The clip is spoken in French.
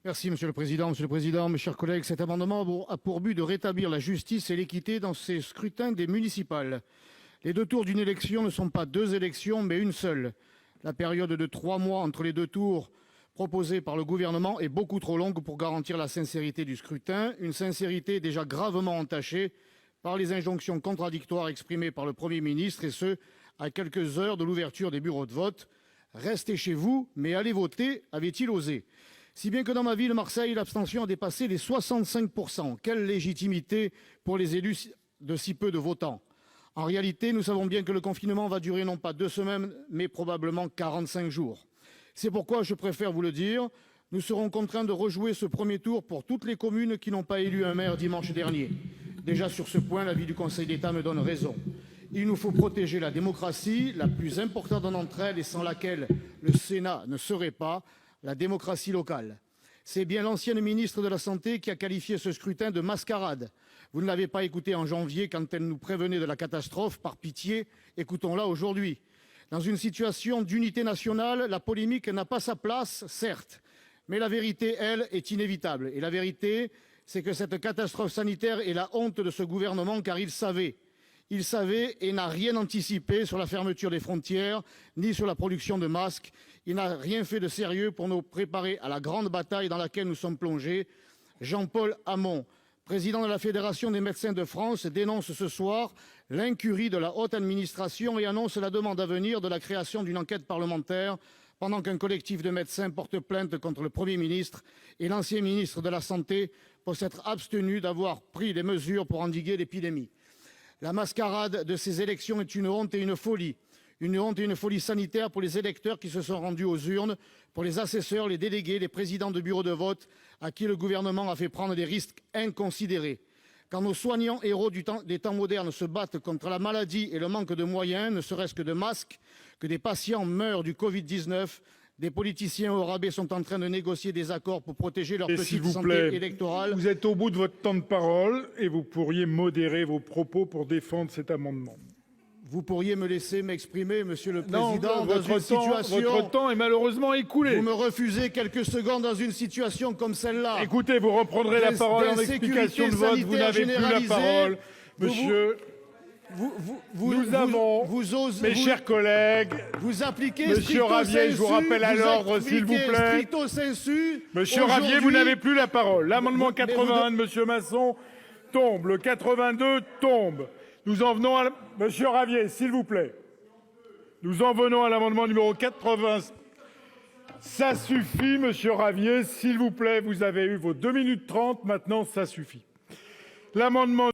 Merci Monsieur le Président, mes chers collègues. Cet amendement a pour but de rétablir la justice et l'équité dans ces scrutins des municipales. Les deux tours d'une élection ne sont pas deux élections, mais une seule. La période de 3 mois entre les deux tours proposée par le gouvernement est beaucoup trop longue pour garantir la sincérité du scrutin, une sincérité déjà gravement entachée par les injonctions contradictoires exprimées par le Premier ministre, et ce, à quelques heures de l'ouverture des bureaux de vote. « Restez chez vous, mais allez voter », avait-il osé. Si bien que dans ma ville, Marseille, l'abstention a dépassé les 65%. Quelle légitimité pour les élus de si peu de votants! En réalité, nous savons bien que le confinement va durer non pas 2 semaines, mais probablement 45 jours. C'est pourquoi je préfère vous le dire, nous serons contraints de rejouer ce premier tour pour toutes les communes qui n'ont pas élu un maire dimanche dernier. Déjà sur ce point, l'avis du Conseil d'État me donne raison. Il nous faut protéger la démocratie, la plus importante d'entre elles et sans laquelle le Sénat ne serait pas, la démocratie locale. C'est bien l'ancienne ministre de la Santé qui a qualifié ce scrutin de mascarade. Vous ne l'avez pas écoutée en janvier quand elle nous prévenait de la catastrophe. Par pitié, écoutons-la aujourd'hui. Dans une situation d'unité nationale, la polémique n'a pas sa place, certes, mais la vérité, elle, est inévitable. Et la vérité, c'est que cette catastrophe sanitaire est la honte de ce gouvernement, car il savait et n'a rien anticipé sur la fermeture des frontières, ni sur la production de masques. Il n'a rien fait de sérieux pour nous préparer à la grande bataille dans laquelle nous sommes plongés. Jean-Paul Hamon, président de la Fédération des médecins de France, dénonce ce soir l'incurie de la haute administration et annonce la demande à venir de la création d'une enquête parlementaire, pendant qu'un collectif de médecins porte plainte contre le Premier ministre et l'ancien ministre de la Santé pour s'être abstenu d'avoir pris des mesures pour endiguer l'épidémie. La mascarade de ces élections est une honte et une folie. Une honte et une folie sanitaire pour les électeurs qui se sont rendus aux urnes, pour les assesseurs, les délégués, les présidents de bureaux de vote à qui le gouvernement a fait prendre des risques inconsidérés. Quand nos soignants héros des temps modernes se battent contre la maladie et le manque de moyens, ne serait-ce que de masques, que des patients meurent du Covid-19, des politiciens au rabais sont en train de négocier des accords pour protéger leur petite santé électorale. Vous êtes au bout de votre temps de parole et vous pourriez modérer vos propos pour défendre cet amendement. Vous pourriez me laisser m'exprimer, Monsieur le Non, Président, dans une situation... Votre temps est malheureusement écoulé. Vous me refusez quelques secondes dans une situation comme celle-là. Écoutez, vous reprendrez la parole en explication de vote. Vous n'avez plus la parole, monsieur. Mes chers collègues, vous appliquez Monsieur Ravier, je vous rappelle à l'ordre, s'il vous plaît. Monsieur Ravier, vous n'avez plus la parole. L'amendement 81 de Monsieur Masson tombe. Le 82 tombe. Nous en venons à... Monsieur Ravier, s'il vous plaît. Nous en venons à l'amendement numéro 80. Ça suffit, Monsieur Ravier, s'il vous plaît. Vous avez eu vos 2 minutes 30. Maintenant, ça suffit. L'amendement...